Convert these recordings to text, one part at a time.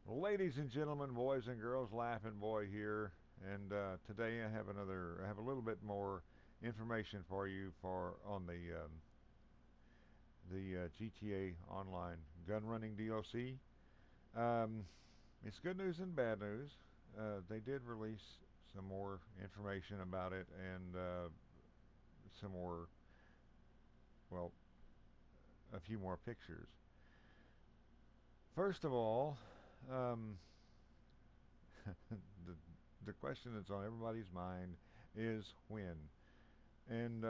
Ladies and gentlemen, boys and girls, Laughing Boy here, and today I have a little bit more information for you for on the GTA Online gun running DLC. Um, it's good news and bad news. They did release some more information about it and some more, well, a few more pictures. First of all, um, the the question that's on everybody's mind is when. And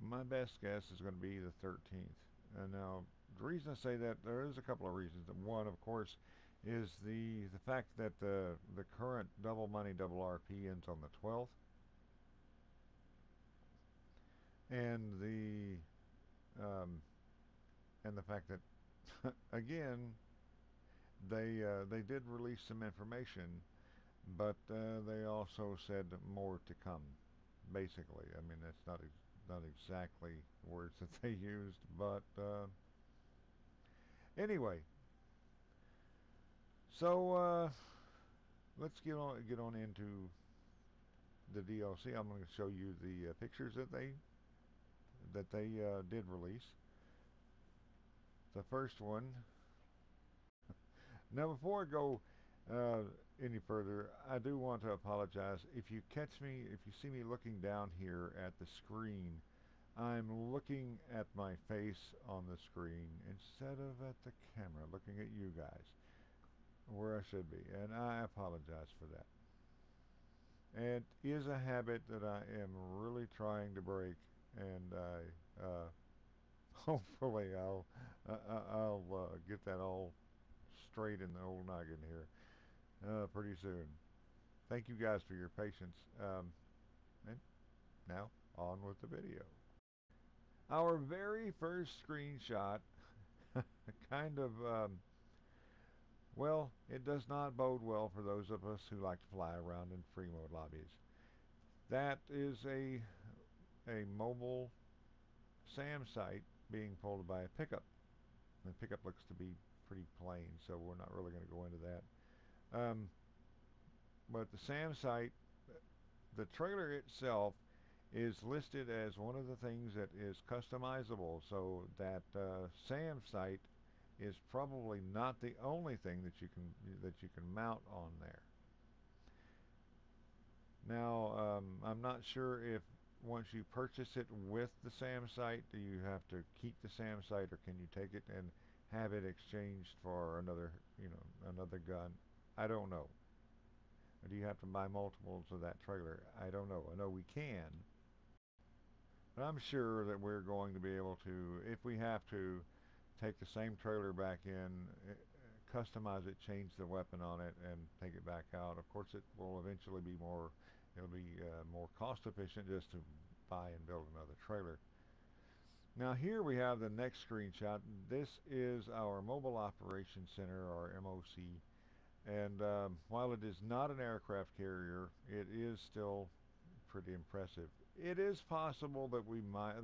my best guess is going to be the 13th. And now, the reason I say that, there is a couple of reasons. One, of course, is the fact that the current double money double RP ends on the 12th, and um, the fact that again they did release some information, but they also said more to come. Basically, I mean that's not exactly words that they used, but anyway. So let's get on into the DLC. I'm going to show you the pictures that they did release. The first one. Now, before I go any further, I do want to apologize. If you see me looking down here at the screen, I'm looking at my face on the screen instead of at the camera, looking at you guys, where I should be, and I apologize for that. It is a habit that I am really trying to break, and I hopefully I'll get that all straight in the old noggin here pretty soon. Thank you guys for your patience. And now on with the video. Our very first screenshot kind of well, it does not bode well for those of us who like to fly around in free mode lobbies. That is a mobile SAM site being pulled by a pickup. The pickup looks to be pretty plain, so we're not really going to go into that. Um, but the SAM site, the trailer itself is listed as one of the things that is customizable, so that SAM site is probably not the only thing that you can mount on there. Now, I'm not sure if once you purchase it with the SAM site, do you have to keep the SAM site, or can you take it and have it exchanged for another gun? I don't know. Or do you have to buy multiples of that trailer? I don't know. I know we can, but I'm sure that we're going to be able to, if we have to, take the same trailer back in, customize it, change the weapon on it, and take it back out. Of course, it will eventually be it'll be more cost efficient just to buy and build another trailer. Now here we have the next screenshot. This is our Mobile Operations Center, or MOC, and while it is not an aircraft carrier, it is still pretty impressive. It is possible that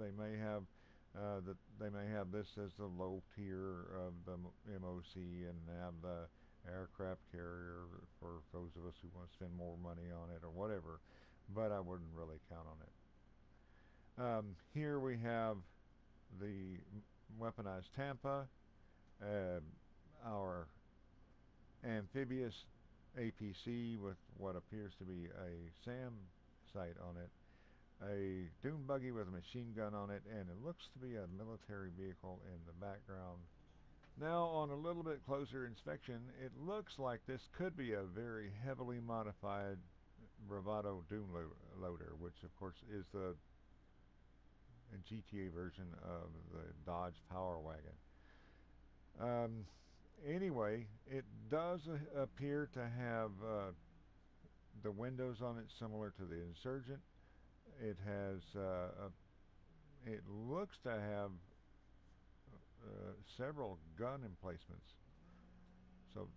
they may have this as the low tier of the MOC and have the aircraft carrier for those of us who want to spend more money on it or whatever, but I wouldn't really count on it. Here we have the weaponized Tampa, uh, our amphibious APC with what appears to be a SAM sight on it, a dune buggy with a machine gun on it, and it looks to be a military vehicle in the background. Now, on a little bit closer inspection, it looks like this could be a very heavily modified Bravado dune loader, which of course is the GTA version of the Dodge Power Wagon. Um, anyway, it does appear to have the windows on it similar to the Insurgent. It has it looks to have several gun emplacements. So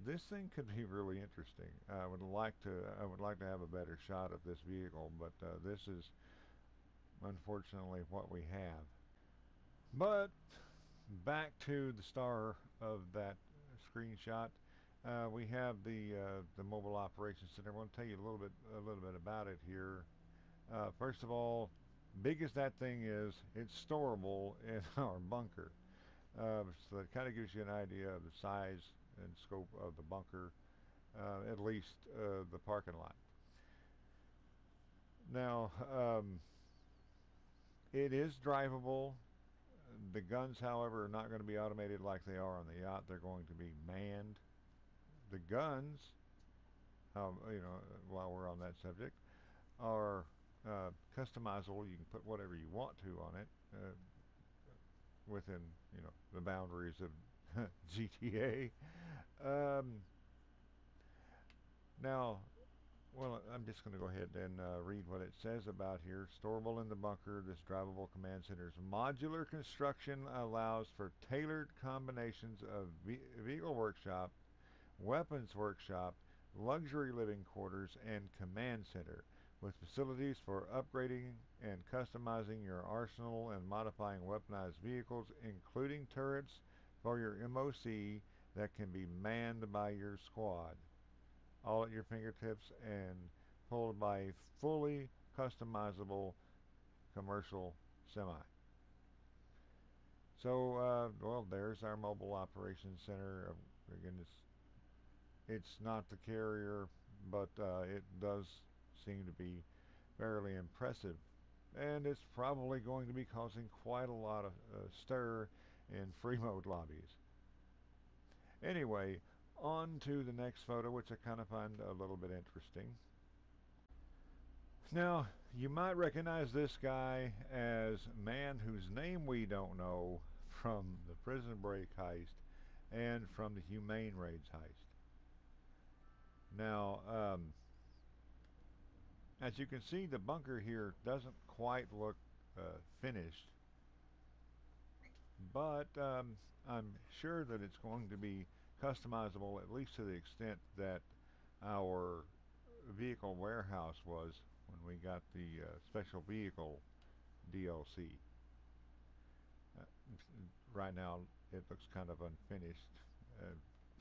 this thing could be really interesting. I would like to have a better shot of this vehicle, but this is unfortunately what we have. But back to the star of that screenshot. We have the mobile operations center. I want to tell you a little bit about it here. First of all, big as that thing is, it's storable in our bunker. So that kind of gives you an idea of the size and scope of the bunker, at least the parking lot. Now, it is drivable. The guns, however, are not going to be automated like they are on the yacht. They're going to be manned. The guns, while we're on that subject, are customizable. You can put whatever you want to on it within, the boundaries of GTA. Um, now, well, I'm just going to go ahead and read what it says about here. Storable in the bunker, this drivable command center's modular construction allows for tailored combinations of vehicle workshop, weapons workshop, luxury living quarters, and command center, with facilities for upgrading and customizing your arsenal and modifying weaponized vehicles, including turrets for your MOC that can be manned by your squad, all at your fingertips and pulled by a fully customizable commercial semi. So, well, there's our mobile operations center. Again, it's not the carrier, but it does seem to be fairly impressive. And it's probably going to be causing quite a lot of stir in free mode lobbies. Anyway, on to the next photo, which I kind of find a little bit interesting. Now, you might recognize this guy as a man whose name we don't know from the Prison Break heist and from the Humane Raids heist. Now, as you can see, the bunker here doesn't quite look finished, but I'm sure that it's going to be customizable, at least to the extent that our vehicle warehouse was when we got the special vehicle DLC. Uh, right now it looks kind of unfinished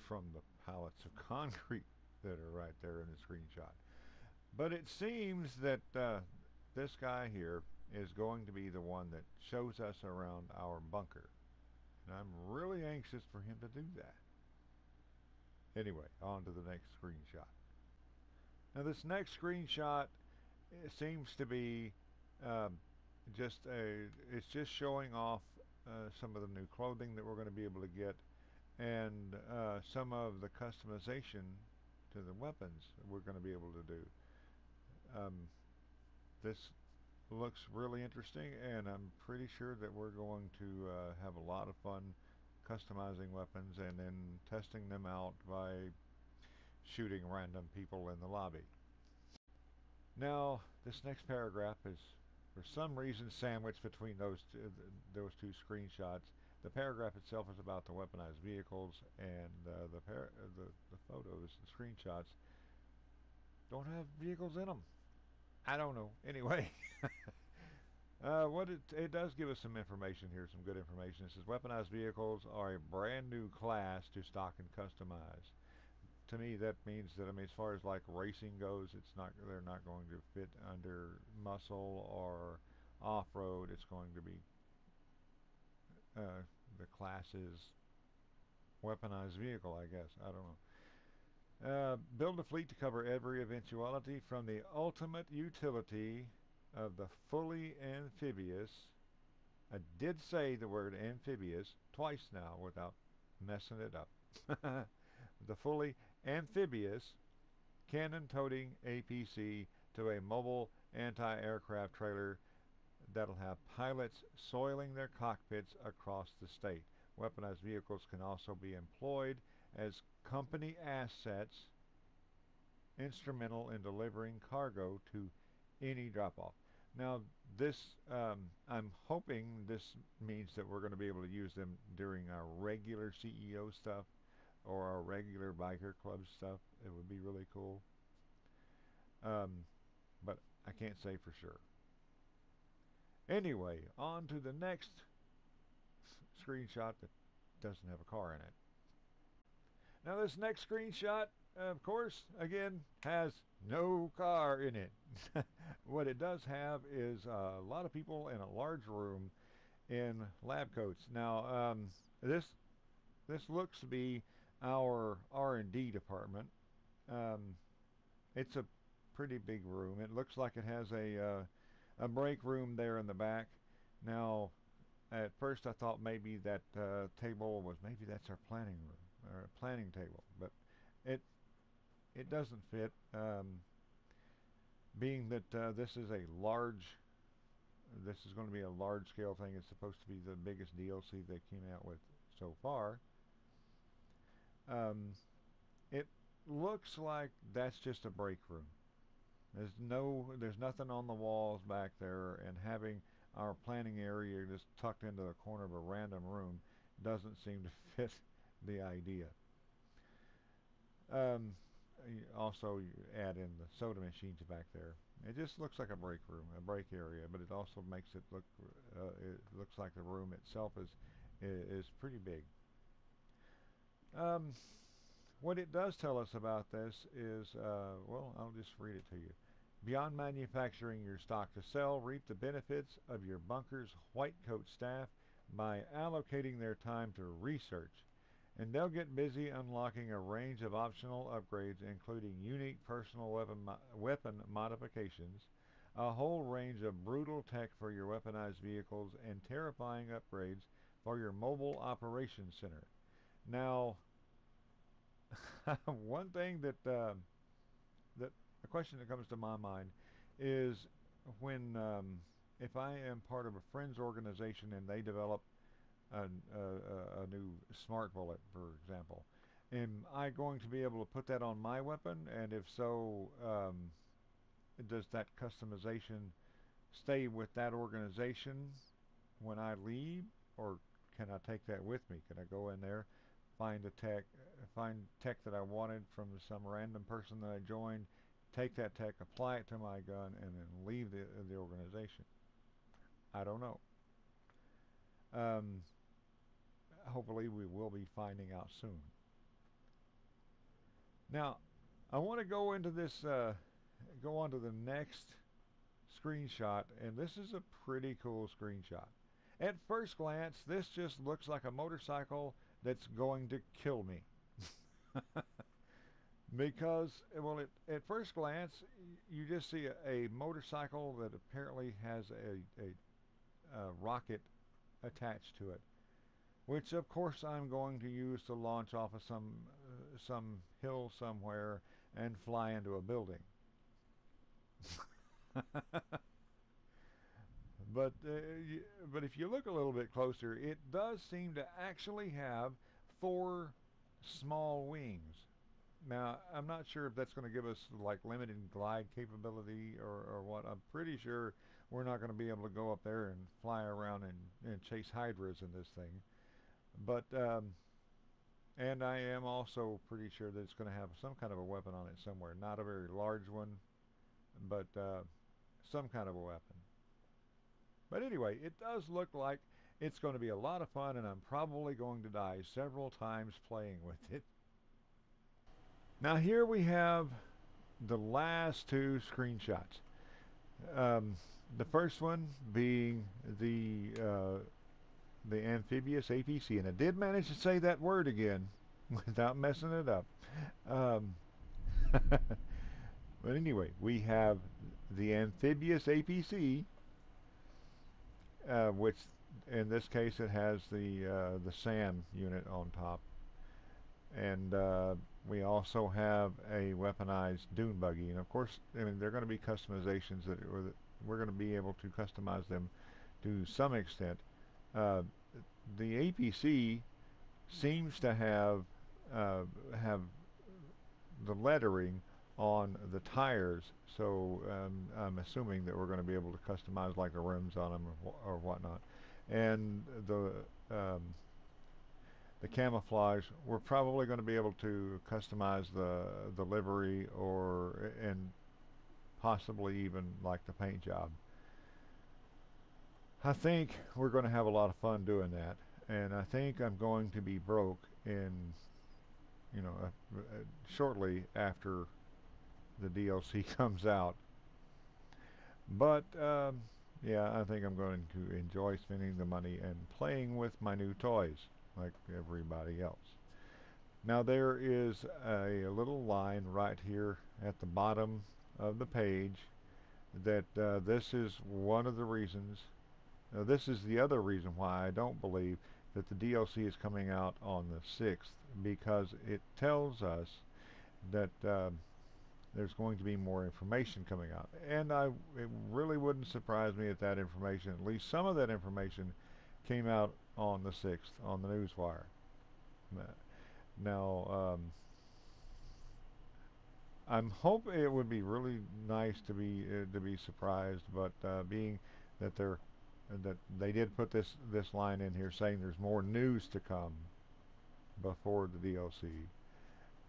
from the pallets of concrete that are right there in the screenshot. But it seems that this guy here is going to be the one that shows us around our bunker. And I'm really anxious for him to do that. Anyway, on to the next screenshot. Now this next screenshot, it seems to be it's just showing off some of the new clothing that we're going to be able to get, and some of the customization to the weapons we're going to be able to do. This looks really interesting, and I'm pretty sure that we're going to have a lot of fun customizing weapons and then testing them out by shooting random people in the lobby. Now, this next paragraph is, for some reason, sandwiched between those two screenshots. The paragraph itself is about the weaponized vehicles, and the photos, the screenshots, don't have vehicles in them. I don't know. Anyway, what it does give us some information here, some good information. It says weaponized vehicles are a brand new class to stock and customize. To me, that means that, as far as like racing goes, they're not going to fit under muscle or off-road. It's going to be the class's weaponized vehicle, I guess. I don't know. Build a fleet to cover every eventuality, from the ultimate utility of the fully amphibious. I did say the word amphibious twice now without messing it up. The fully amphibious cannon-toting APC to a mobile anti-aircraft trailer that'll have pilots soiling their cockpits across the state. Weaponized vehicles can also be employed as company assets, instrumental in delivering cargo to any drop-off. Now, this, I'm hoping this means that we're going to be able to use them during our regular CEO stuff or our regular biker club stuff. It would be really cool. But I can't say for sure. Anyway, on to the next screenshot that doesn't have a car in it. Now this next screenshot, of course, again, has no car in it. What it does have is a lot of people in a large room in lab coats. Now, this this looks to be our R&D department. Um, it's a pretty big room. It looks like it has a break room there in the back. Now, at first I thought maybe that table was maybe that's our planning room or planning table, but it it doesn't fit. Being that this is going to be a large scale thing. It's supposed to be the biggest DLC they came out with so far. Um, it looks like that's just a break room. There's nothing on the walls back there, and having our planning area just tucked into the corner of a random room doesn't seem to fit the idea. Um, also, you add in the soda machines back there. It just looks like a break room, a break area, but it also makes it look. It looks like the room itself is pretty big. Um, what it does tell us about this is, well, I'll just read it to you. Beyond manufacturing your stock to sell, reap the benefits of your bunker's white coat staff by allocating their time to research. And they'll get busy unlocking a range of optional upgrades, including unique personal weapon modifications, a whole range of brutal tech for your weaponized vehicles, and terrifying upgrades for your mobile operations center. Now, one thing that a question that comes to my mind is when if I am part of a friend's organization and they develop a new smart bullet, for example, am I going to be able to put that on my weapon? And if so, does that customization stay with that organization when I leave, or can I take that with me? Can I go in there, find tech that I wanted from some random person that I joined, take that tech, apply it to my gun, and then leave the organization? I don't know. Um, Hopefully, we will be finding out soon. Now, I want to go into this, go on to the next screenshot, and this is a pretty cool screenshot. At first glance, this just looks like a motorcycle that's going to kill me. Because, well, at first glance, you just see a motorcycle that apparently has a rocket attached to it, which of course I'm going to use to launch off of some hill somewhere and fly into a building. But but if you look a little bit closer, it does seem to actually have four small wings. Now, I'm not sure if that's going to give us like limited glide capability or what. I'm pretty sure we're not going to be able to go up there and fly around and chase hydras in this thing. But and I am also pretty sure that it's going to have some kind of a weapon on it somewhere. Not a very large one, but some kind of a weapon. But anyway, it does look like it's going to be a lot of fun, and I'm probably going to die several times playing with it. Now here we have the last two screenshots. Um, the first one being the amphibious APC, and I did manage to say that word again without messing it up. Um, but anyway, we have the amphibious APC, which in this case it has the SAM unit on top, and we also have a weaponized dune buggy, and of course, I mean, they're going to be customizations that we're going to be able to customize them to some extent. Uh, the APC seems to have the lettering on the tires, so I'm assuming that we're going to be able to customize like the rims on them or whatnot. And um, the camouflage, we're probably going to be able to customize the livery and possibly even like the paint job. I think we're going to have a lot of fun doing that, and I think I'm going to be broke in you know, shortly after the DLC comes out. But yeah, I think I'm going to enjoy spending the money and playing with my new toys like everybody else. Now there is a little line right here at the bottom of the page that this is one of the reasons. This is the other reason why I don't believe that the DLC is coming out on the 6th, because it tells us that there's going to be more information coming out. And it really wouldn't surprise me if that information, at least some of that information, came out on the 6th on the newswire. Now, I'm hoping it would be really nice to be surprised, but being that they did put this line in here saying there's more news to come before the DLC,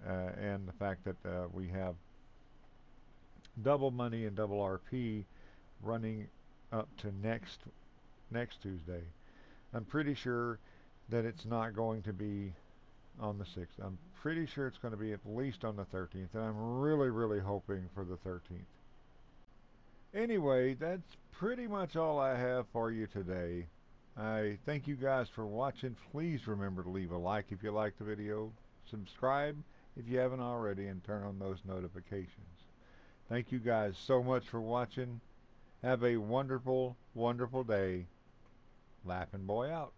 and the fact that we have double money and double RP running up to next Tuesday. I'm pretty sure that it's not going to be on the 6th. I'm pretty sure it's going to be at least on the 13th, and I'm really hoping for the 13th. Anyway, that's pretty much all I have for you today. I thank you guys for watching. Please remember to leave a like if you liked the video, subscribe if you haven't already, and turn on those notifications. Thank you guys so much for watching. Have a wonderful day. Laughing Boy out.